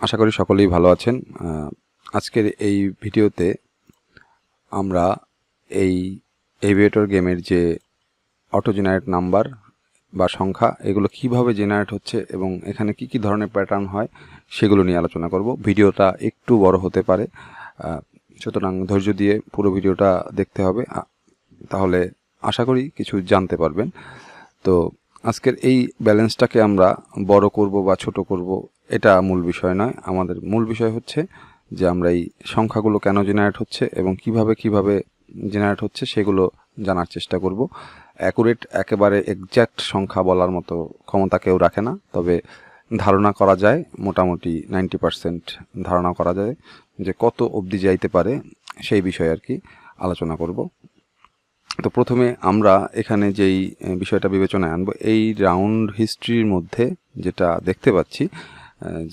আশা করি সকলেই ভালো আছেন। আজকের এই ভিডিওতে আমরা এই এভিয়েটর গেমের যে অটো জেনারেট নাম্বার বা সংখ্যা এগুলো কিভাবে জেনারেট হচ্ছে এবং এখানে কি ধরনের প্যাটার্ন হয় সেগুলো নিয়ে আলোচনা করব। ভিডিওটা একটু বড় হতে পারে, সুতরাং ধৈর্য দিয়ে পুরো ভিডিওটা দেখতে হবে, তাহলে আশা করি কিছু জানতে পারবেন। তো আজকের এই ব্যালেন্সটাকে আমরা বড় করব বা ছোট করব এটা মূল বিষয় নয়। আমাদের মূল বিষয় হচ্ছে যে আমরা এই সংখ্যাগুলো কেন জেনারেট হচ্ছে এবং কিভাবে জেনারেট হচ্ছে সেগুলো জানার চেষ্টা করব। অ্যাকুরেট একেবারে এক্স্যাক্ট সংখ্যা বলার মতো ক্ষমতা কেউ রাখে না, তবে ধারণা করা যায়, মোটামুটি 90% ধারণা করা যায় যে কত অবধি যাইতে পারে সেই বিষয়ে আর কি আলোচনা করব। তো প্রথমে আমরা এখানে যেই বিষয়টা বিবেচনায় আনবো, এই রাউন্ড হিস্ট্রির মধ্যে যেটা দেখতে পাচ্ছি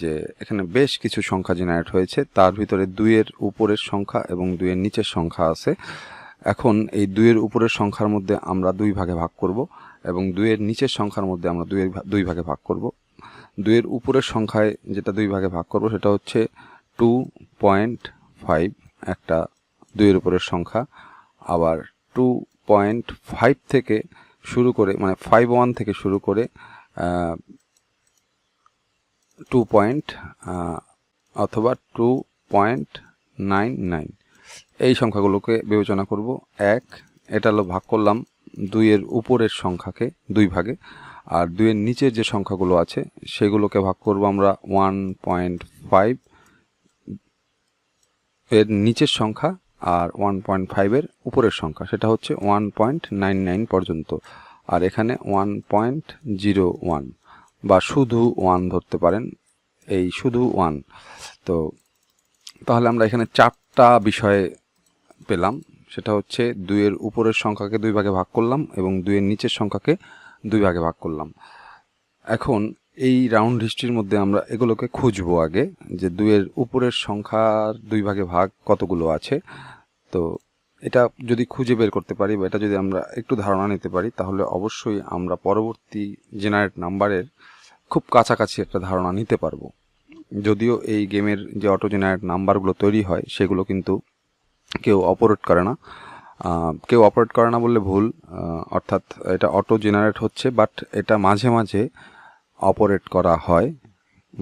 যে এখানে বেশ কিছু সংখ্যা জেনারেট হয়েছে, তার ভিতরে 2-এর উপরের সংখ্যা এবং 2-এর নিচের সংখ্যা আছে। এখন এই 2-এর উপরের সংখ্যার মধ্যে আমরা 2 ভাগে ভাগ করব এবং 2-এর নিচের সংখ্যার মধ্যে আমরা 2 ভাগে ভাগ করব। 2-এর উপরের সংখ্যায় যেটা 2 ভাগে ভাগ করব সেটা হচ্ছে 2.5, একটা 2-এর উপরের সংখ্যা। আবার 2.5 থেকে শুরু করে, মানে 5.1 থেকে শুরু করে 2 পয়েন্ট অথবা 2.99 এই সংখ্যাগুলোকে বিবেচনা করব। এটা হলো ভাগ করলাম 2-এর উপরের সংখ্যাকে 2 ভাগে, আর 2-এর নিচের যে সংখ্যাগুলো আছে সেগুলোকে ভাগ করব আমরা 1.5 এর নিচের সংখ্যা আর 1.5 এর উপরের সংখ্যা, সেটা হচ্ছে 1.99 পর্যন্ত। আর এখানে 1.01 বা শুধু 1 ধরতে পারেন, এই শুধু 1। তো তাহলে আমরা এখানে 4টা বিষয় পেলাম, সেটা হচ্ছে 2-এর উপরের সংখ্যাকে 2 ভাগে ভাগ করলাম এবং 2-এর নিচের সংখ্যাকে 2 ভাগে ভাগ করলাম। এখন এই রাউন্ড হিস্ট্রির মধ্যে আমরা এগুলোকে খুঁজবো আগে, যে 2-এর উপরের সংখ্যার 2 ভাগে ভাগ কতগুলো আছে। তো এটা যদি খুঁজে বের করতে পারি বা এটা যদি আমরা একটু ধারণা নিতে পারি, তাহলে অবশ্যই আমরা পরবর্তী জেনারেট নাম্বারের খুব কাছাকাছি একটা ধারণা নিতে পারবো। যদিও এই গেমের যে অটো জেনারেট নাম্বারগুলো তৈরি হয় সেগুলো কিন্তু কেউ অপারেট করে না বললে ভুল, অর্থাৎ এটা অটো জেনারেট হচ্ছে, বাট এটা মাঝে মাঝে অপারেট করা হয়।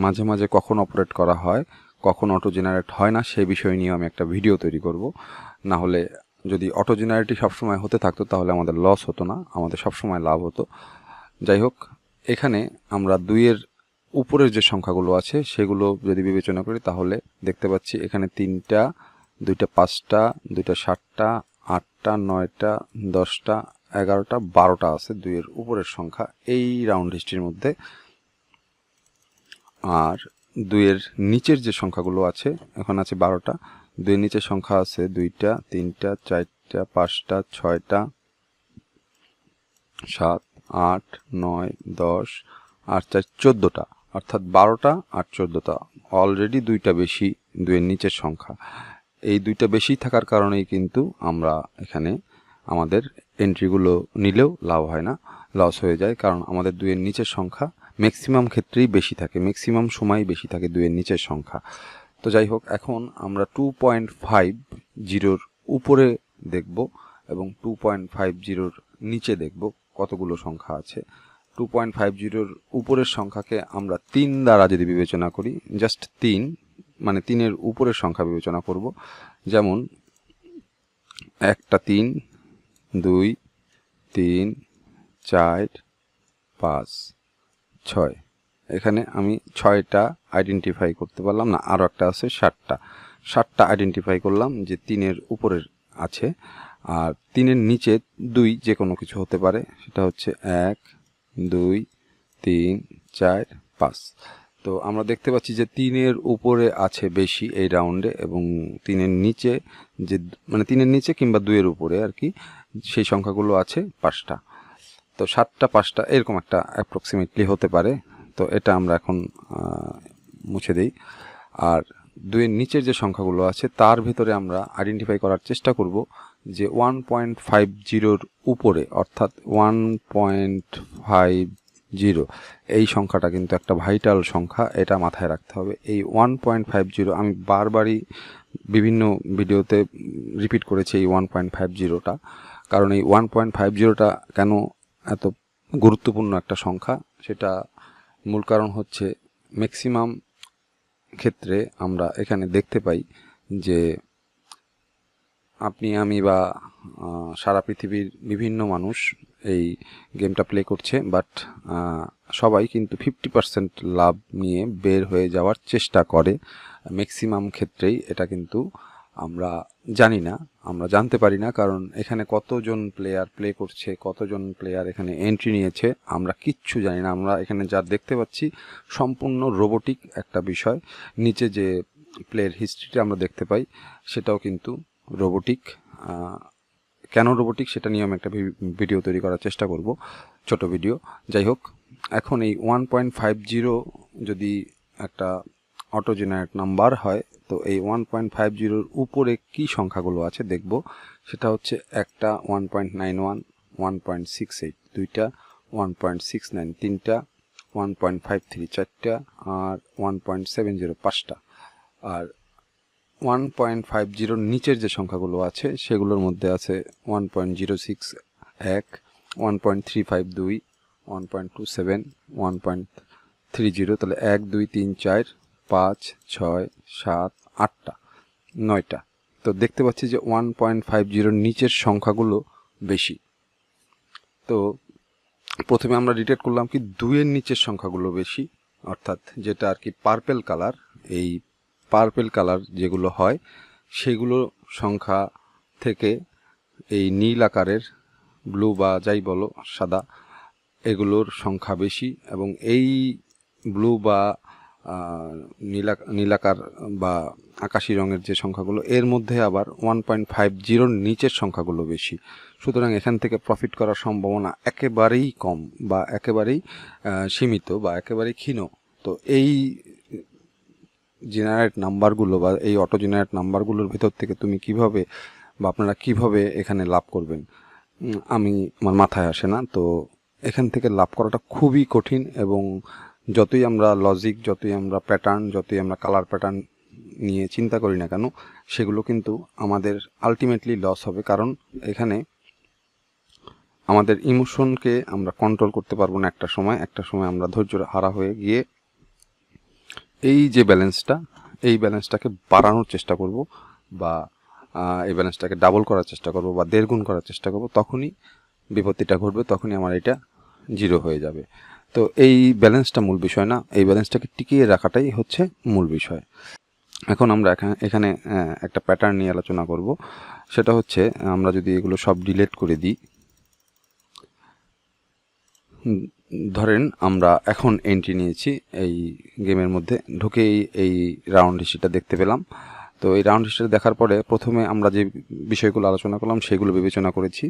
মাঝে মাঝে কখন অপারেট করা হয়, কখন অটো জেনারেট হয় না, সেই বিষয় নিয়ে আমি একটা ভিডিও তৈরি করব। না হলে যদি অটো জেনারেটই সবসময় হতে থাকতো তাহলে আমাদের লস হতো না, আমাদের সবসময় লাভ হতো। যাই হোক, এখানে আমরা 2-এর উপরের যে সংখ্যাগুলো আছে সেগুলো যদি বিবেচনা করি তাহলে দেখতে পাচ্ছি এখানে 3টা, 2টা 5টা, 2টা 7টা, 8টা, 9টা, 10টা, 11টা, 12টা আছে 2-এর উপরের সংখ্যা এই রাউন্ড হিস্ট্রির মধ্যে। আর 2-এর নিচের যে সংখ্যাগুলো আছে, এখন আছে 12টা, 2-এর নিচের সংখ্যা আছে 2টা, 3টা, 4টা, 5টা, 6টা, 7, 8, 9, 10, 8, 4, 14টা, অর্থাৎ 12টা আর 14টা, অলরেডি 2টা বেশি 2-এর নিচের সংখ্যা। এই 2টা বেশি থাকার কারণেই কিন্তু আমরা এখানে আমাদের এন্ট্রিগুলো নিলেও লাভ হয় না, লস হয়ে যায়, কারণ আমাদের 2-এর নিচের সংখ্যা ম্যাক্সিমাম ক্ষেত্রেই বেশি থাকে, ম্যাক্সিমাম সময় বেশি থাকে 2-এর নিচের সংখ্যা। তো যাই হোক, এখন আমরা 2.50 উপরে দেখব এবং 2.50 নিচে দেখব কতগুলো সংখ্যা আছে। 2.50 উপরের সংখ্যাকে আমরা 3 দ্বারা যদি বিবেচনা করি, জাস্ট 3, মানে 3-এর উপরের সংখ্যা বিবেচনা করব, যেমন 1টা 3, 2, 3, 4, 5, 6। এখানে আমি 6টা আইডেন্টিফাই করতে পারলাম না, আরও একটা আছে 7টা আইডেন্টিফাই করলাম যে 3-এর উপরের আছে। আর 3-এর নিচে 2 যে কোনো কিছু হতে পারে, সেটা হচ্ছে 1, 2, 3, 4, 5। তো আমরা দেখতে পাচ্ছি যে 3-এর উপরে আছে বেশি এই রাউন্ডে, এবং 3-এর নিচে যে, মানে 3-এর নিচে কিংবা 2-এর উপরে আর কি, সেই সংখ্যাগুলো আছে 5টা। তো 7টা 5টা এরকম একটা অ্যাপ্রক্সিমেটলি হতে পারে। তো এটা আমরা এখন মুছে দিই। আর 2-এর নিচের যে সংখ্যাগুলো আছে তার ভিতরে আমরা আইডেন্টিফাই করার চেষ্টা করব যে 1.50 উপরে, অর্থাৎ 1.5 0 এই সংখ্যাটা কিন্তু একটা ভাইটাল সংখ্যা, এটা মাথায় রাখতে হবে। এই 1.50 আমি বারবারই বিভিন্ন ভিডিওতে রিপিট করেছি এই 1.50টা, কারণ এই 1.50টা কেন এত গুরুত্বপূর্ণ একটা সংখ্যা, সেটা মূল কারণ হচ্ছে ম্যাক্সিমাম ক্ষেত্রে আমরা এখানে দেখতে পাই যে আপনি আমি বা সারা পৃথিবীর বিভিন্ন মানুষ এই গেমটা প্লে করছে, বাট সবাই কিন্তু 50% লাভ নিয়ে বের হয়ে যাওয়ার চেষ্টা করে। ম্যাক্সিমাম ক্ষেত্রেই এটা কিন্তু আমরা জানি না, আমরা জানতে পারি না, কারণ এখানে কতজন প্লেয়ার প্লে করছে, কতজন প্লেয়ার এখানে এন্ট্রি নিয়েছে আমরা কিচ্ছু জানি না। আমরা এখানে যা দেখতে পাচ্ছি সম্পূর্ণ রোবোটিক একটা বিষয়। নিচে যে প্লেয়ার হিস্ট্রিটা আমরা দেখতে পাই সেটাও কিন্তু রোবোটিক। কেন রোবোটিক সেটা নিয়ে আমি একটা ভিডিও তৈরি করার চেষ্টা করব, ছোট ভিডিও। যাই হোক, এখন এই 1.50 যদি একটা অটো জেনারেট নাম্বার হয়, তো এই 1.50-র উপরে কি সংখ্যাগুলো আছে দেখব। সেটা হচ্ছে একটা 1.91, 1.68 দুইটা, 1.69 তিনটা, 1.53 চারটা, আর 1.70 পাঁচটা। আর 1.50-র নিচের যে সংখ্যাগুলো আছে সেগুলোর মধ্যে আছে 1.06 1, 1.35 2, 1.27, 1.30, তাহলে 1 2 3 4 5 6 7 8টা 9টা। তো দেখতে পাচ্ছি যে 1.50-র নিচের সংখ্যাগুলো বেশি। তো প্রথমে আমরা ডিটেক্ট করলাম কি 2-এর নিচের সংখ্যাগুলো বেশি, অর্থাৎ যেটা আর কি পার্পেল কালার। এই পার্পেল কালার যেগুলো হয় সেগুলো সংখ্যা থেকে এই নীল আকারের, ব্লু বা যাই বলো সাদা, এগুলোর সংখ্যা বেশি। এবং এই ব্লু বা নীলাকার বা আকাশি রঙের যে সংখ্যাগুলো, এর মধ্যে আবার 1.50-র নিচের সংখ্যাগুলো বেশি। সুতরাং এখান থেকে প্রফিট করার সম্ভাবনা একেবারেই কম বা একেবারেই সীমিত বা একেবারেই ক্ষীণ। তো এই জেনারেট নাম্বারগুলো বা এই অটো জেনারেট নাম্বারগুলোর ভেতর থেকে তুমি কিভাবে বা আপনারা কিভাবে এখানে লাভ করবেন আমার মাথায় আসে না। তো এখান থেকে লাভ করাটা খুবই কঠিন, এবং যতই আমরা লজিক, যতই আমরা প্যাটার্ন, যতই আমরা কালার প্যাটার্ন নিয়ে চিন্তা করি না কেন, সেগুলো কিন্তু আমাদের আলটিমেটলি লস হবে। কারণ এখানে আমাদের ইমোশনকে আমরা কন্ট্রোল করতে পারবো না। একটা সময় আমরা ধৈর্য হারা হয়ে গিয়ে এই যে এই ব্যালেন্সটাকে বাড়ানোর চেষ্টা করব, বা এই ব্যালেন্সটাকে ডাবল করার চেষ্টা করব বা 1.5 গুণ করার চেষ্টা করব। তখনই বিপত্তিটা ঘটবে, তখনই আমার এটা 0 হয়ে যাবে। তো এই ব্যালেন্সটা মূল বিষয় না, এই ব্যালেন্সটাকে টিকিয়ে রাখাটাই হচ্ছে মূল বিষয়। এখন আমরা এখানে একটা প্যাটার্ন নিয়ে আলোচনা করব। সেটা হচ্ছে আমরা যদি এগুলো সব ডিলিট করে দিই, ধরেন আমরা এখন এন্ট্রি নিয়েছি এই গেমের মধ্যে, ঢুকেই এই রাউন্ড হিস্ট্রিটা দেখতে পেলাম। তো এই রাউন্ড হিস্ট্রি দেখার পরে প্রথমে আমরা যে বিষয়গুলো আলোচনা করলাম সেগুলো বিবেচনা করেছি।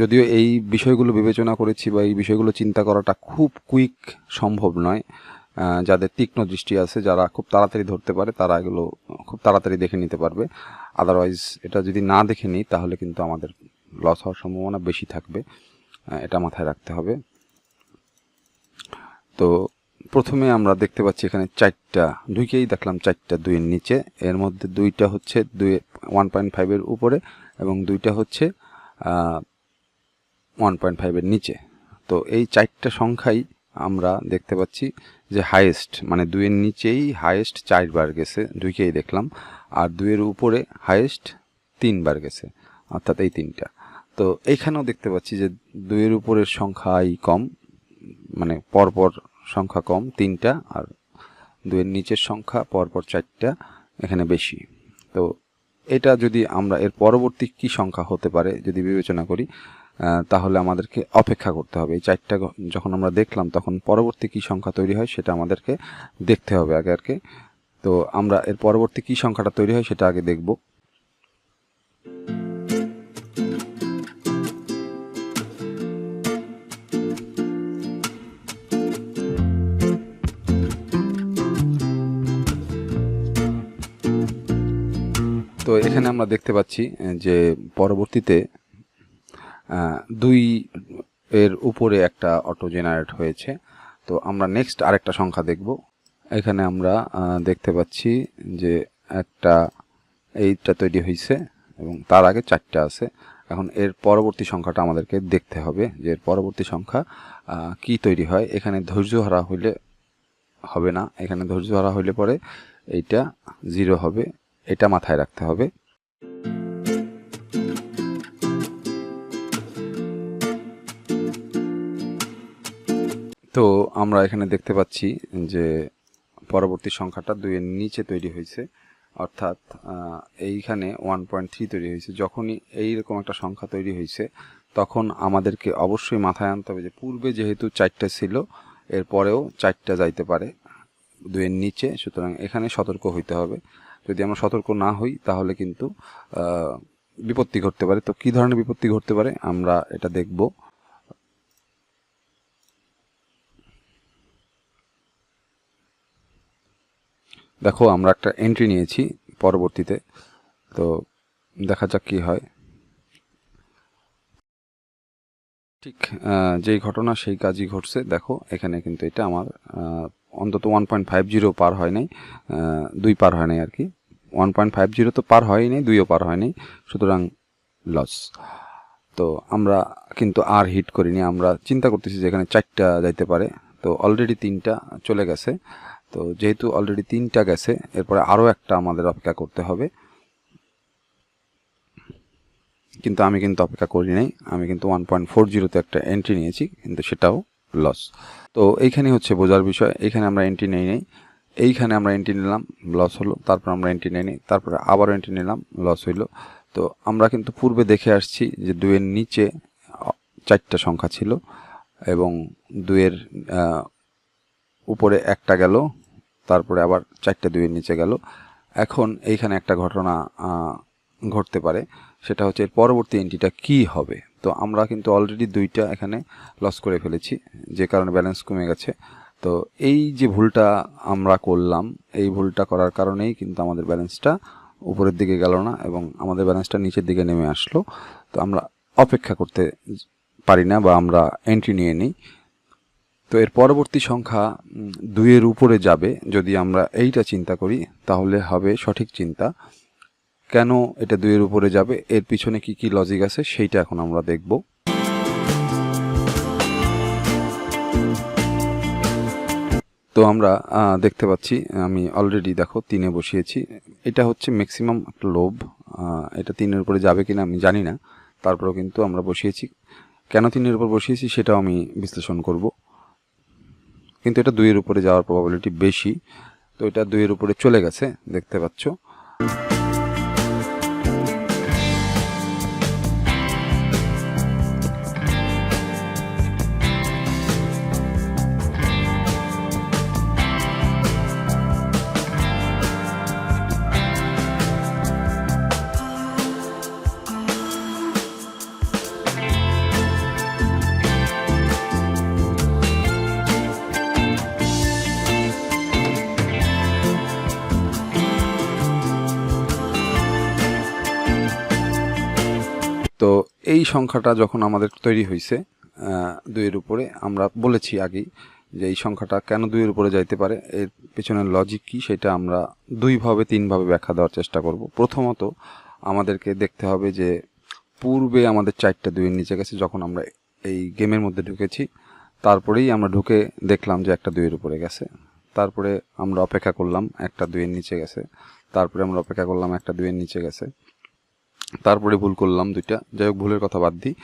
যদিও এই বিষয়গুলো বিবেচনা করেছি বা এই বিষয়গুলো চিন্তা করাটা খুব কুইক সম্ভব নয়। যাদের তীক্ষ্ণ দৃষ্টি আছে, যারা খুব তাড়াতাড়ি ধরতে পারে, তারা এগুলো খুব তাড়াতাড়ি দেখে নিতে পারবে। আদারওয়াইজ এটা যদি না দেখে নিই তাহলে কিন্তু আমাদের লস হওয়ার সম্ভাবনা বেশি থাকবে, এটা মাথায় রাখতে হবে। তো প্রথমে আমরা দেখতে পাচ্ছি এখানে 4টা, ঢুকেই দেখলাম 4টা 2-এর নিচে। এর মধ্যে 2টা হচ্ছে 1.5-এর উপরে এবং 2টা হচ্ছে 1.5-এর নিচে। তো এই 4টা সংখ্যাই আমরা দেখতে পাচ্ছি যে হাইয়েস্ট, মানে 2-এর নিচেই হাইয়েস্ট 4 বার গেছে, ঢুকেই দেখলাম। আর 2-এর উপরে হাইয়েস্ট 3 বার গেছে, অর্থাৎ এই 3টা। তো এইখানেও দেখতে পাচ্ছি যে 2-এর উপরের সংখ্যাই কম, মানে পরপর সংখ্যা কম 3টা, আর 2-এর নিচের সংখ্যা পরপর 4টা এখানে বেশি। তো এটা যদি আমরা এর পরবর্তী কি সংখ্যা হতে পারে যদি বিবেচনা করি, তাহলে আমাদেরকে অপেক্ষা করতে হবে। এই 4টা যখন আমরা দেখলাম তখন পরবর্তী কি সংখ্যা তৈরি হয় সেটা আমাদেরকে দেখতে হবে আগে। তো আমরা এর পরবর্তী কি সংখ্যাটা তৈরি হয় সেটা আগে দেখব। তো এখানে আমরা দেখতে পাচ্ছি যে পরবর্তীতে 2 এর উপরে একটা অটো জেনারেট হয়েছে। তো আমরা নেক্সট আরেকটা সংখ্যা দেখব। এখানে আমরা দেখতে পাচ্ছি যে একটা এইটা তৈরি হয়েছে এবং তার আগে 4টা আছে। এখন এর পরবর্তী সংখ্যাটা আমাদেরকে দেখতে হবে যে এর পরবর্তী সংখ্যা কি তৈরি হয়। এখানে ধৈর্য হারা হইলে হবে না, এখানে ধৈর্য হারা হইলে পরে এইটা 0 হবে, এটা মাথায় রাখতে হবে। তো আমরা এখানে দেখতে পাচ্ছি যে পরবর্তী সংখ্যাটা 2 এর নিচে তৈরি হয়েছে, অর্থাৎ এইখানে 1.3 তৈরি হয়েছে। যখনই এইরকম একটা সংখ্যা তৈরি হয়েছে তখন আমাদেরকে অবশ্যই মাথায় আনতে হবে যে পূর্বে যেহেতু 4টা ছিল এরপরেও 4টা যাইতে পারে 2 এর নিচে, সুতরাং এখানে সতর্ক হইতে হবে। যদি আমরা সতর্ক না হই তাহলে কিন্তু বিপত্তি ঘটতে পারে। তো কি ধরনের বিপত্তি ঘটতে পারে আমরা এটা দেখব। দেখো আমরা একটা এন্ট্রি নিয়েছি পরবর্তীতে, তো দেখা যাক কি হয়। ঠিক যেই ঘটনা সেই কাজই ঘটছে। দেখো এখানে কিন্তু এটা আমার অন্তত 1.50 পার হয় নাই, 2 পার হয় নাই আর কি। 1.50 তো পার হয়ই নাই, 2ও পার হয় নাই, সুতরাং লস। তো আমরা কিন্তু আর হিট করিনি, আমরা চিন্তা করতেছি যে এখানে 4টা যাইতে পারে। তো অলরেডি 3টা চলে গেছে। তো যেহেতু অলরেডি 3টা গেছে এরপরে আরও একটা আমাদের অপেক্ষা করতে হবে, কিন্তু আমি কিন্তু অপেক্ষা করি নাই। আমি কিন্তু 1.40 একটা এন্ট্রি নিয়েছি, কিন্তু সেটাও লস। তো এইখানে হচ্ছে বোঝার বিষয়, এইখানে আমরা এন্ট্রি নেই নাই, এইখানে আমরা এন্ট্রি নিলাম, লস হলো। তারপর আমরা এন্ট্রি নেই নাই, তারপরে আবার এন্ট্রি নিলাম, লস হইলো। তো আমরা কিন্তু পূর্বে দেখে আসছি যে 2 এর নিচে 4টা সংখ্যা ছিল এবং 2 এর উপরে একটা গেল, তারপরে আবার 4টা 2 এর নিচে গেল। এখন এইখানে একটা ঘটনা ঘটতে পারে, সেটা হচ্ছে এর পরবর্তী এন্ট্রিটা কি হবে। তো আমরা কিন্তু অলরেডি 2টা এখানে লস করে ফেলেছি, যে কারণে ব্যালেন্স কমে গেছে। তো এই যে ভুলটা আমরা করলাম, এই ভুলটা করার কারণেই কিন্তু আমাদের ব্যালেন্সটা উপরের দিকে গেল না এবং আমাদের ব্যালেন্সটা নিচের দিকে নেমে আসলো। তো আমরা অপেক্ষা করতে পারি না বা আমরা এন্ট্রি নিয়ে নিই। তো এর পরবর্তী সংখ্যা 2 এর উপরে যাবে যদি আমরা এইটা চিন্তা করি, তাহলে হবে সঠিক চিন্তা। কেন এটা 2 এর উপরে যাবে, এর পিছনে কি কি লজিক আছে সেইটা এখন আমরা দেখব। তো আমরা দেখতে পাচ্ছি আমি অলরেডি দেখো 3-এ বসিয়েছি। এটা হচ্ছে ম্যাক্সিমাম একটা লোভ, এটা 3 এর উপরে যাবে কিনা আমি জানি না, তারপরেও কিন্তু আমরা বসিয়েছি। কেন 3 এর উপর বসিয়েছি সেটাও আমি বিশ্লেষণ করব, কিন্তু এটা 2 এর উপরে যাওয়ার প্রবাবিলিটি বেশি। তো এটা 2 এর উপরে চলে গেছে, দেখতে পাচ্ছ। তো এই সংখ্যাটা যখন আমাদের তৈরি হয়েছে 2 এর উপরে, আমরা বলেছি আগেই যে এই সংখ্যাটা কেন 2 এর উপরে যাইতে পারে, এর পেছনের লজিক কি সেটা আমরা 2-3ভাবে ব্যাখ্যা দেওয়ার চেষ্টা করব। প্রথমত আমাদেরকে দেখতে হবে যে পূর্বে আমাদের 4টা 2 এর নিচে গেছে যখন আমরা এই গেমের মধ্যে ঢুকেছি, তারপরেই আমরা ঢুকে দেখলাম যে একটা 2 এর উপরে গেছে। তারপরে আমরা অপেক্ষা করলাম, একটা 2 এর নিচে গেছে। তারপরে আমরা অপেক্ষা করলাম, একটা 2 এর নিচে গেছে। তারপরে ভুল করলাম 2টা, যাই হোক ভুলের কথা বাদ দিই।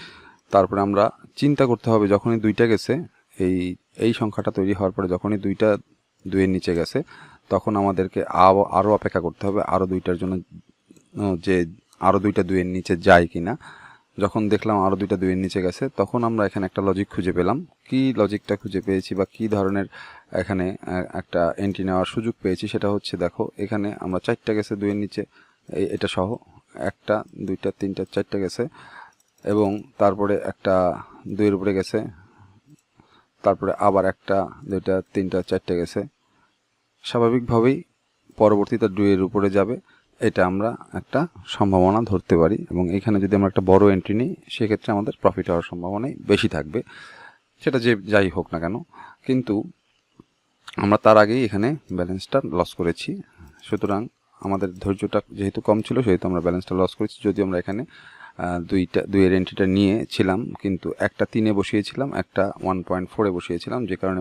তারপরে আমরা চিন্তা করতে হবে যখনই 2টা গেছে, এই সংখ্যাটা তৈরি হওয়ার পরে যখনই 2টা 2 এর নিচে গেছে তখন আমাদেরকে আরও অপেক্ষা করতে হবে আরও 2টার জন্য, যে আরও 2টা 2 এর নিচে যায় কিনা। যখন দেখলাম আরও 2টা 2 এর নিচে গেছে তখন আমরা এখানে একটা লজিক খুঁজে পেলাম। কি লজিকটা খুঁজে পেয়েছি বা কি ধরনের এখানে একটা এন্ট্রি নেওয়ার সুযোগ পেয়েছি সেটা হচ্ছে, দেখো এখানে আমরা 4টা গেছে 2 এর নিচে, এটা সহ 1টা 2টা 3টা 4টা গেছে এবং তারপরে একটা 2 এর উপরে গেছে, তারপরে আবার 1টা 2টা 3টা 4টা গেছে। স্বাভাবিকভাবেই পরবর্তীতে 2 এর উপরে যাবে, এটা আমরা একটা সম্ভাবনা ধরতে পারি এবং এখানে যদি আমরা একটা বড় এন্ট্রি নিই সেক্ষেত্রে আমাদের প্রফিট হওয়ার সম্ভাবনাই বেশি থাকবে। সেটা যে যাই হোক না কেন, কিন্তু আমরা তার আগেই এখানে ব্যালেন্সটা লস করেছি। সুতরাং আমাদের ধৈর্যটা যেহেতু কম ছিল সেহেতু আমরা ব্যালেন্সটা লস করেছি। যদি আমরা এখানে দুইয়ের এন্ট্রিটা নিয়েছিলাম, কিন্তু একটা 3-এ বসিয়েছিলাম, একটা 1.4-এ বসিয়েছিলাম, যে কারণে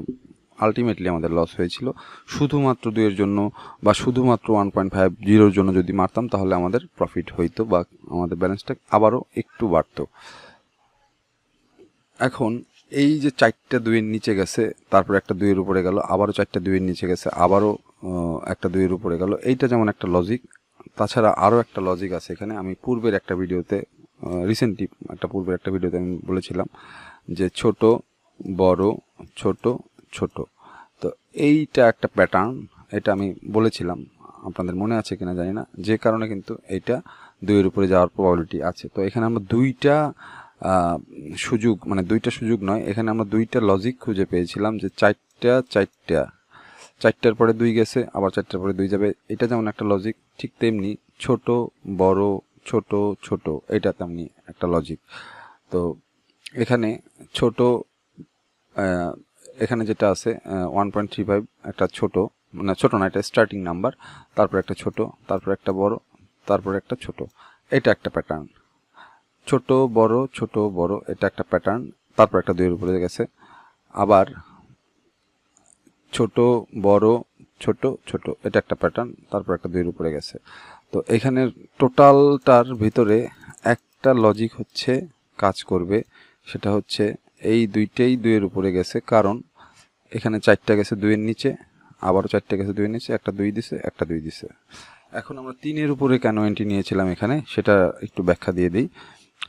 আলটিমেটলি আমাদের লস হয়েছিল। শুধুমাত্র 2-এর জন্য বা শুধুমাত্র 1.50-এর জন্য যদি মারতাম তাহলে আমাদের প্রফিট হইতো বা আমাদের ব্যালেন্সটা আবারও একটু বাড়তো। এখন এই যে 4টা 2-এর নিচে গেছে, তারপর একটা 2-এর উপরে গেল, আবারও 4টা 2-এর নিচে গেছে, আবারও একটা 2-এর উপরে গেল, এইটা যেমন একটা লজিক। তাছাড়া আরও একটা লজিক আছে এখানে। আমি পূর্বের একটা ভিডিওতে পূর্বের একটা ভিডিওতে আমি বলেছিলাম যে ছোট বড় ছোট ছোট। তো এইটা একটা প্যাটার্ন, এটা আমি বলেছিলাম, আপনাদের মনে আছে কিনা জানি না, যে কারণে কিন্তু এইটা 2-এর উপরে যাওয়ার প্রবাবিলিটি আছে। তো এখানে আমরা দুইটা সুযোগ, মানে দুইটা সুযোগ নয়, এখানে আমরা দুইটা লজিক খুঁজে পেয়েছিলাম যে 4টার পরে 2 গেছে, আবার 4টার পরে 2 যাবে, এটা যেমন একটা লজিক, ঠিক তেমনি ছোট বড় ছোট ছোট, এটা তেমনি একটা লজিক। তো এখানে ছোট, এখানে যেটা আছে 1.35 একটা ছোট, মানে ছোট না, এটা স্টার্টিং নাম্বার, তারপর একটা ছোট, তারপর একটা বড়, তারপর একটা ছোট, এটা একটা প্যাটার্ন। ছোট বড় এটা একটা প্যাটার্ন, তারপর একটা 2-এর উপরে গেছে, আবার ছোট বড় ছোট ছোট, এটা একটা প্যাটার্ন, তারপর একটা 2-এর উপরে গেছে। তো এখানে টোটালটার ভিতরে একটা লজিক হচ্ছে কাজ করবে, সেটা হচ্ছে এই দুইটাই 2-এর উপরে গেছে, কারণ এখানে 4টা গেছে 2-এর নিচে, আবারও 4টা গেছে 2-এর নিচে, একটা 2 দিছে, একটা 2 দিছে। এখন আমরা 3-এর উপরে কেন এন্ট্রি নিয়েছিলাম এখানে, সেটা একটু ব্যাখ্যা দিয়ে দিই।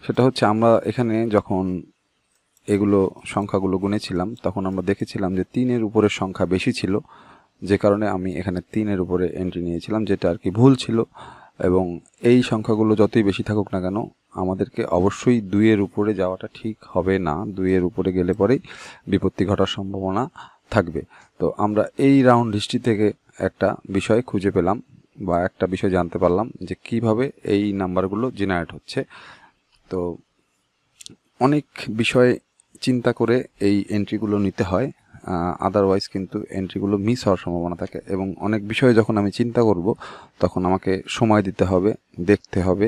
সেটা হচ্ছে আমরা এখানে যখন এগুলো সংখ্যাগুলো গুনেছিলাম তখন আমরা দেখেছিলাম যে 3-এর উপরের সংখ্যা বেশি ছিল, যে কারণে আমি এখানে 3-এর উপরে এন্ট্রি নিয়েছিলাম, যেটা আর কি ভুল ছিল। এবং এই সংখ্যাগুলো যতই বেশি থাকুক না কেন, আমাদেরকে অবশ্যই 2-এর উপরে যাওয়াটা ঠিক হবে না। 2-এর উপরে গেলে পরেই বিপত্তি ঘটার সম্ভাবনা থাকবে। তো আমরা এই রাউন্ড হিস্ট্রি থেকে একটা বিষয় খুঁজে পেলাম বা একটা বিষয় জানতে পারলাম যে কিভাবে এই নাম্বারগুলো জেনারেট হচ্ছে। তো অনেক বিষয় চিন্তা করে এই এন্ট্রিগুলো নিতে হয়, আদারওয়াইজ কিন্তু এন্ট্রিগুলো মিস হওয়ার সম্ভাবনা থাকে। এবং অনেক বিষয়ে যখন আমি চিন্তা করব তখন আমাকে সময় দিতে হবে, দেখতে হবে,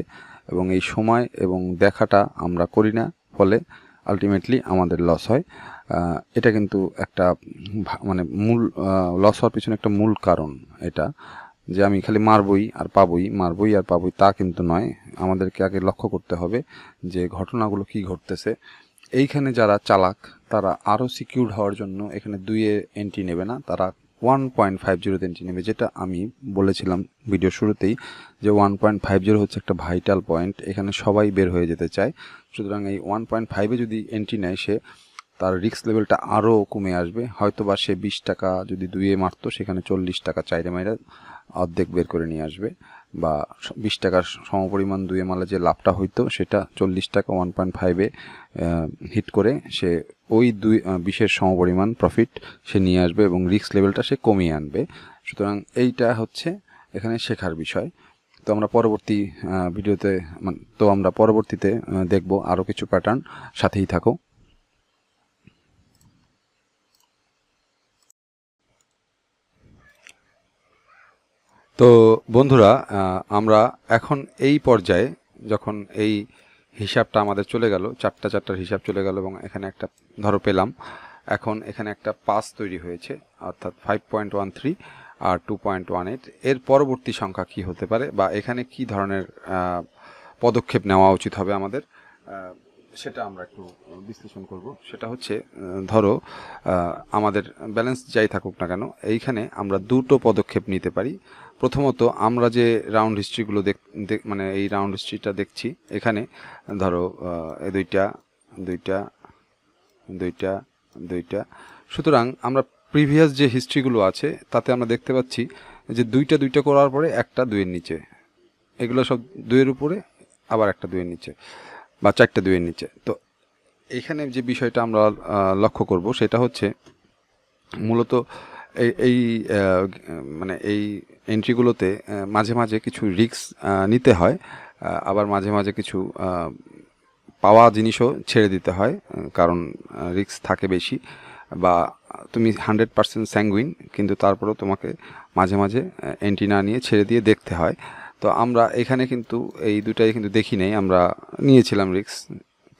এবং এই সময় এবং দেখাটা আমরা করি না, ফলে আলটিমেটলি আমাদের লস হয়। এটা কিন্তু একটা মানে মূল লস হওয়ার পিছনে একটা মূল কারণ এটা, যে আমি খালি মারবই আর পাবই তা কিন্তু নয়। আমাদেরকে আগে লক্ষ্য করতে হবে যে ঘটনাগুলো কি ঘটতেছে। এইখানে যারা চালাক তারা আরও সিকিউর হওয়ার জন্য এখানে 2-এ এন্ট্রি নেবে না, তারা 1.50-তে এন্ট্রি নেবে, যেটা আমি বলেছিলাম ভিডিও শুরুতেই যে 1.50 হচ্ছে একটা ভাইটাল পয়েন্ট, এখানে সবাই বের হয়ে যেতে চায়। সুতরাং এই 1.5-এ যদি এন্ট্রি নেয় সে, তার রিস্ক লেভেলটা আরও কমে আসবে। হয়তো বা সে 20 টাকা যদি 2-এ মারতো, সেখানে 40 টাকা চাইরে মাইরা অর্ধেক বের করে নিয়ে আসবে, বা 20 টাকার সমপরিমাণ 2-এ মারলে যে লাভটা হইতো সেটা 40 টাকা 1.5-এ হিট করে সে ওই 20-এর সমপরিমাণ প্রফিট সে নিয়ে আসবে এবং রিস্ক লেভেলটা সে কমিয়ে আনবে। সুতরাং এইটা হচ্ছে এখানে শেখার বিষয়। তো আমরা পরবর্তীতে দেখব আরও কিছু প্যাটার্ন, সাথেই থাকো। তো বন্ধুরা, আমরা এখন এই পর্যায়ে যখন এই হিসাবটা আমাদের চলে গেল, 4টার হিসাব চলে গেল এবং এখানে একটা ধরো পেলাম, এখন এখানে একটা পাস তৈরি হয়েছে, অর্থাৎ 5.13 আর 2.18। এর পরবর্তী সংখ্যা কি হতে পারে বা এখানে কি ধরনের পদক্ষেপ নেওয়া উচিত হবে আমাদের, সেটা আমরা একটু বিশ্লেষণ করব। সেটা হচ্ছে, ধরো আমাদের ব্যালেন্স যাই থাকুক না কেন, এইখানে আমরা দুটো পদক্ষেপ নিতে পারি। প্রথমত, আমরা যে রাউন্ড হিস্ট্রিগুলো মানে এই রাউন্ড হিস্ট্রিটা দেখছি, এখানে ধরো দুইটা দুইটা দুইটা দুইটা, সুতরাং আমরা প্রিভিয়াস যে হিস্ট্রিগুলো আছে তাতে আমরা দেখতে পাচ্ছি যে দুইটা করার পরে একটা 2-এর নিচে, এগুলো সব 2-এর উপরে, আবার একটা 2-এর নিচে, বা 4টা 2-এর নিচে। তো এখানে যে বিষয়টা আমরা লক্ষ্য করব সেটা হচ্ছে মূলত এই মানে এই এন্ট্রিগুলোতে মাঝে মাঝে কিছু রিস্ক নিতে হয়, আবার মাঝে মাঝে কিছু পাওয়া জিনিসও ছেড়ে দিতে হয়, কারণ রিস্ক থাকে বেশি, বা তুমি 100% স্যাঙ্গুইন, কিন্তু তারপরেও তোমাকে মাঝে মাঝে এন্ট্রি না নিয়ে ছেড়ে দিয়ে দেখতে হয়। তো আমরা এখানে কিন্তু এই দুটাই কিন্তু দেখি নাই, আমরা নিয়েছিলাম রিস্ক,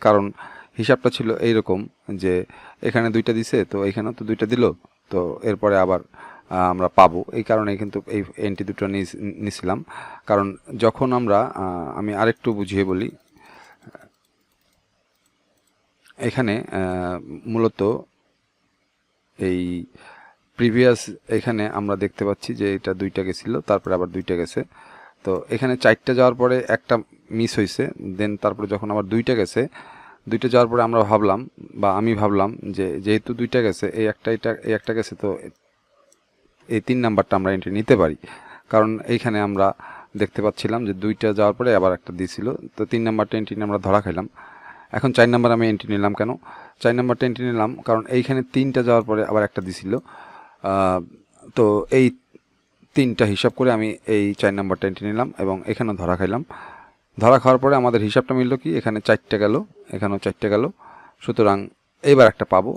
কারণ হিসাবটা ছিল এইরকম যে এখানে দুইটা দিছে, তো এখানেও তো দুইটা দিল, তো এরপরে আবার আমরা পাবো, এই কারণে কিন্তু এই এন্ট্রি দুটো নিয়েছিলাম। কারণ যখন আমরা আমি আরেকটু বুঝিয়ে বলি, এখানে মূলত এই প্রিভিয়াস এখানে আমরা দেখতে পাচ্ছি যে এটা দুইটা গেছিলো, তারপরে আবার দুইটা গেছে, তো এখানে 4টা যাওয়ার পরে একটা মিস হয়েছে, দেন তারপরে যখন আবার দুইটা গেছে, দুইটা যাওয়ার পরে আমরা ভাবলাম, বা আমি ভাবলাম যে যেহেতু দুইটা গেছে, এই একটা গেছে, তো এই 3 নাম্বারটা আমরা এন্ট্রি নিতে পারি। কারণ এইখানে আমরা দেখতে পাচ্ছিলাম যে দুইটা যাওয়ার পরে আবার একটা দিয়েছিল, তো 3 নাম্বারটা এন্ট্রি আমরা ধরা খাইলাম। এখন 4 নাম্বার আমি এন্ট্রি নিলাম কেন? 4 নাম্বারটা এন্ট্রি নিলাম কারণ এইখানে 3টা যাওয়ার পরে আবার একটা দিছিল, তো এই 3টা হিসাব করে আমি এই 4 নাম্বারটা এন্ট্রি নিলাম এবং এখানেও ধরা খাইলাম। ধরা খাওয়ার পরে আমাদের হিসাবটা মিলল কি, এখানে 4টা গেল, এখানেও 4টা গেল, সুতরাং এবার একটা পাবো।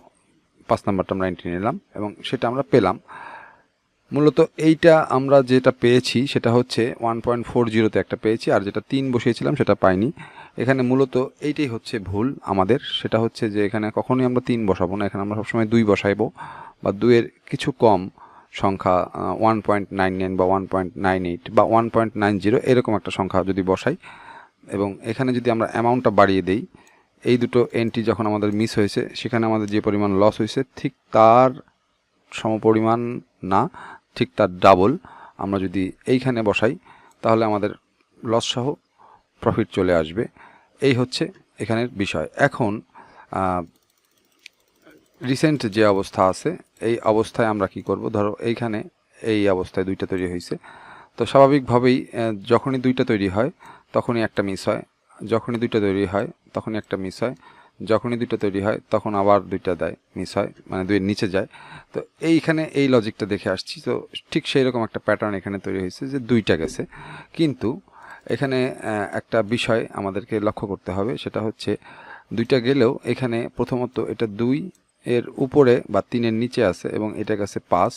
5 নাম্বারটা আমরা এন্ট্রি নিলাম এবং সেটা আমরা পেলাম। মূলত এইটা আমরা যেটা পেয়েছি সেটা হচ্ছে 1.40তে একটা পেয়েছি, আর যেটা 3 বসিয়েছিলাম সেটা পাইনি। এখানে মূলত এইটাই হচ্ছে ভুল আমাদের, সেটা হচ্ছে যে এখানে কখনোই আমরা 3 বসাবো না, এখানে আমরা সবসময় 2 বসাইবো, বা 2-এর কিছু কম সংখ্যা 1.99 বা 1.98 বা 1.90 এরকম একটা সংখ্যা যদি বসাই, এবং এখানে যদি আমরা অ্যামাউন্টটা বাড়িয়ে দেই, এই দুটো এন্ট্রি যখন আমাদের মিস হয়েছে সেখানে আমাদের যে পরিমাণ লস হয়েছে ঠিক তার সমপরিমাণ না, ঠিক তার ডাবল আমরা যদি এইখানে বসাই, তাহলে আমাদের লস সহ প্রফিট চলে আসবে। এই হচ্ছে এখানের বিষয়। এখন রিসেন্ট যে অবস্থা আছে, এই অবস্থায় আমরা কি করব, ধরো এইখানে এই অবস্থায় দুইটা তৈরি হয়েছে, তো স্বাভাবিকভাবেই যখনই দুইটা তৈরি হয় তখনই একটা মিস হয়, যখনই দুইটা তৈরি হয় তখনই একটা মিস হয়, যখনই দুইটা তৈরি হয় তখন আবার দুইটা দেয় মিস হয়, মানে 2-এর নিচে যায়। তো এইখানে এই লজিকটা দেখে আসছি, তো ঠিক সেই রকম একটা প্যাটার্ন এখানে তৈরি হয়েছে যে দুইটা গেছে। কিন্তু এখানে একটা বিষয় আমাদেরকে লক্ষ্য করতে হবে, সেটা হচ্ছে দুইটা গেলেও এখানে প্রথমত এটা 2-এর উপরে বা 3-এর নিচে আছে এবং এটা গেছে 5,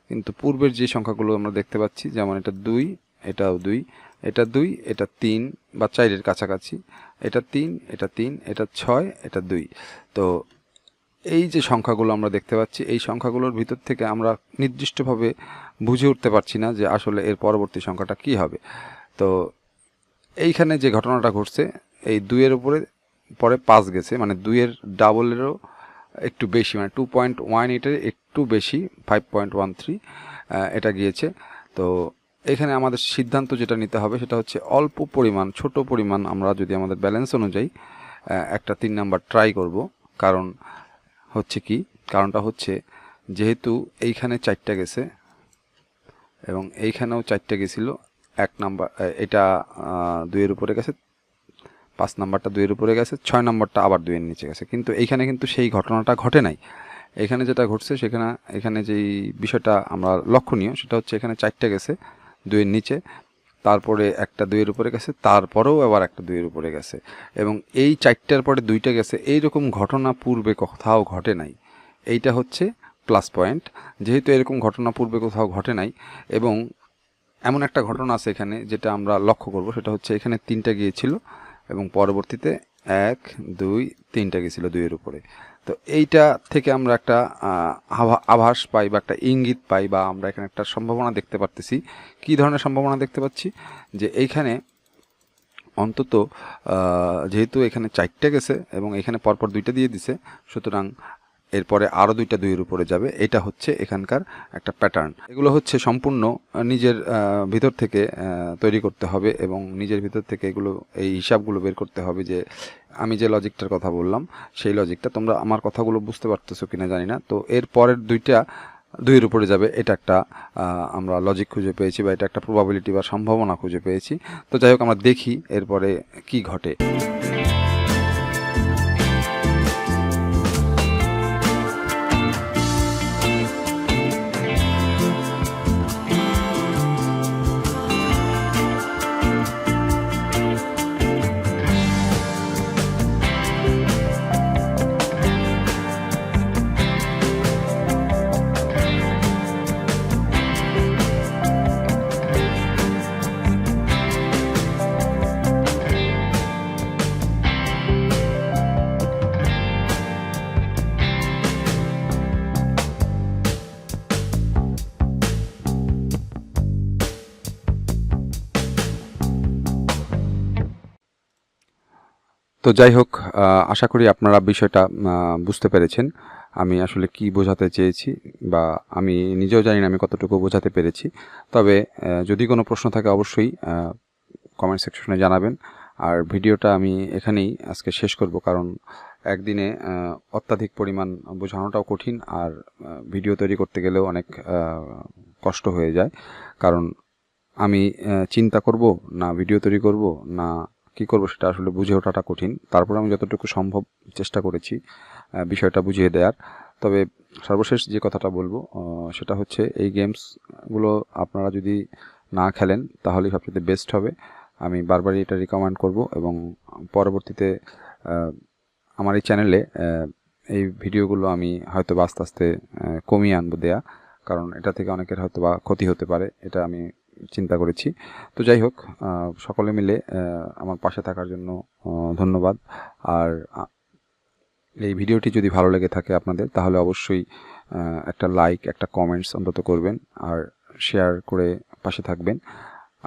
কিন্তু পূর্বের যে সংখ্যাগুলো আমরা দেখতে পাচ্ছি, যেমন এটা 2, এটাও 2, এটা 2, এটা 3 বা 4-এর কাছাকাছি, এটা 3, এটা 3, এটা 6, এটা 2। তো এই যে সংখ্যাগুলো আমরা দেখতে পাচ্ছি, এই সংখ্যাগুলোর ভিতর থেকে আমরা নির্দিষ্টভাবে বুঝে উঠতে পারছি না যে আসলে এর পরবর্তী সংখ্যাটা কি হবে। তো এইখানে যে ঘটনাটা ঘটছে, এই 2-এর উপরে পরে 5 গেছে, মানে 2-এর ডাবলেরও একটু বেশি, মানে 2.18-এর একটু বেশি, 5.13 এটা গিয়েছে। তো এখানে আমাদের সিদ্ধান্ত যেটা নিতে হবে সেটা হচ্ছে অল্প পরিমাণ, ছোট পরিমাণ আমরা যদি আমাদের ব্যালেন্স অনুযায়ী একটা 3 নাম্বার ট্রাই করব। কারণ হচ্ছে কি, কারণটা হচ্ছে যেহেতু এইখানে 4টা গেছে এবং এইখানেও 4টা গেছিল, 1 নাম্বার এটা 2-এর উপরে গেছে, 5 নাম্বারটা 2-এর উপরে গেছে, 6 নাম্বারটা আবার 2-এর নিচে গেছে, কিন্তু এইখানে কিন্তু সেই ঘটনাটা ঘটে নাই। এখানে যেটা ঘটছে এখানে যেই বিষয়টা আমরা লক্ষণীয় সেটা হচ্ছে এখানে 4টা গেছে 2-এর নিচে, তারপরে একটা 2-এর উপরে গেছে, তারপরেও আবার একটা 2-এর উপরে গেছে, এবং এই 4টার পরে 2টা গেছে, এইরকম ঘটনা পূর্বে কোথাও ঘটে নাই। এইটা হচ্ছে প্লাস পয়েন্ট। যেহেতু এরকম ঘটনা পূর্বে কোথাও ঘটে নাই, এবং এমন একটা ঘটনা আছে এখানে যেটা আমরা লক্ষ্য করব, সেটা হচ্ছে এখানে 3টা গিয়েছিল এবং পরবর্তীতে 1, 2, 3টা গেছিল 2-এর উপরে। তো এইটা থেকে আমরা একটা আভাস পাই বা একটা ইঙ্গিত পাই, বা আমরা এখানে একটা সম্ভাবনা দেখতে পারতেছি। কী ধরনের সম্ভাবনা দেখতে পাচ্ছি, যে এইখানে অন্তত যেহেতু এখানে 4টা গেছে এবং এখানে পরপর 2টা দিয়ে দিছে, সুতরাং এরপরে আরও 2টা 2-এর উপরে যাবে। এটা হচ্ছে এখানকার একটা প্যাটার্ন। এগুলো হচ্ছে সম্পূর্ণ নিজের ভিতর থেকে তৈরি করতে হবে এবং নিজের ভিতর থেকে এগুলো, এই হিসাবগুলো বের করতে হবে, যে আমি যে লজিকটার কথা বললাম সেই লজিকটা তোমরা আমার কথাগুলো বুঝতে পারতেছো কিনা জানি না। তো এর পরের 2টা 2-এর উপরে যাবে, এটা একটা আমরা লজিক খুঁজে পেয়েছি, বা এটা একটা প্রবাবিলিটি বা সম্ভাবনা খুঁজে পেয়েছি। তো যাই হোক, আমরা দেখি এরপরে কি ঘটে। তো যাই হোক, আশা করি আপনারা বিষয়টা বুঝতে পেরেছেন আমি আসলে কি বোঝাতে চেয়েছি, বা আমি নিজেও জানি না আমি কতটুকু বোঝাতে পেরেছি। তবে যদি কোনো প্রশ্ন থাকে অবশ্যই কমেন্ট সেকশনে জানাবেন। আর ভিডিওটা আমি এখানেই আজকে শেষ করব, কারণ একদিনে অত্যাধিক পরিমাণ বোঝানোটাও কঠিন, আর ভিডিও তৈরি করতে গেলেও অনেক কষ্ট হয়ে যায়। কারণ আমি চিন্তা করব না ভিডিও তৈরি করব না কি করব সেটা আসলে বুঝে ওঠাটা কঠিন। তারপর আমি যতটুকু সম্ভব চেষ্টা করেছি বিষয়টা বুঝিয়ে দেওয়ার। তবে সর্বশেষ যে কথাটা বলবো সেটা হচ্ছে এই গেমসগুলো আপনারা যদি না খেলেন তাহলেই সবচেয়ে বেস্ট হবে। আমি বারবারই এটা রিকমেন্ড করব, এবং পরবর্তীতে আমার এই চ্যানেলে এই ভিডিওগুলো আমি হয়তো আস্তে আস্তে কমিয়ে আনবো দেয়া, কারণ এটা থেকে অনেকের হয়তো বা ক্ষতি হতে পারে, এটা আমি চিন্তা করেছি। তো যাই হোক, সকলে মিলে আমার পাশে থাকার জন্য ধন্যবাদ। আর এই ভিডিওটি যদি ভালো লেগে থাকে আপনাদের, তাহলে অবশ্যই একটা লাইক, একটা কমেন্টস অন্তত করবেন, আর শেয়ার করে পাশে থাকবেন।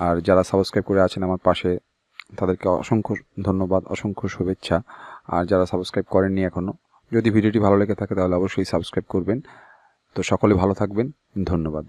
আর যারা সাবস্ক্রাইব করে আছেন আমার পাশে, তাদেরকে অসংখ্য ধন্যবাদ, অসংখ্য শুভেচ্ছা। আর যারা সাবস্ক্রাইব করেননি এখনও, যদি ভিডিওটি ভালো লেগে থাকে তাহলে অবশ্যই সাবস্ক্রাইব করবেন। তো সকলে ভালো থাকবেন, ধন্যবাদ।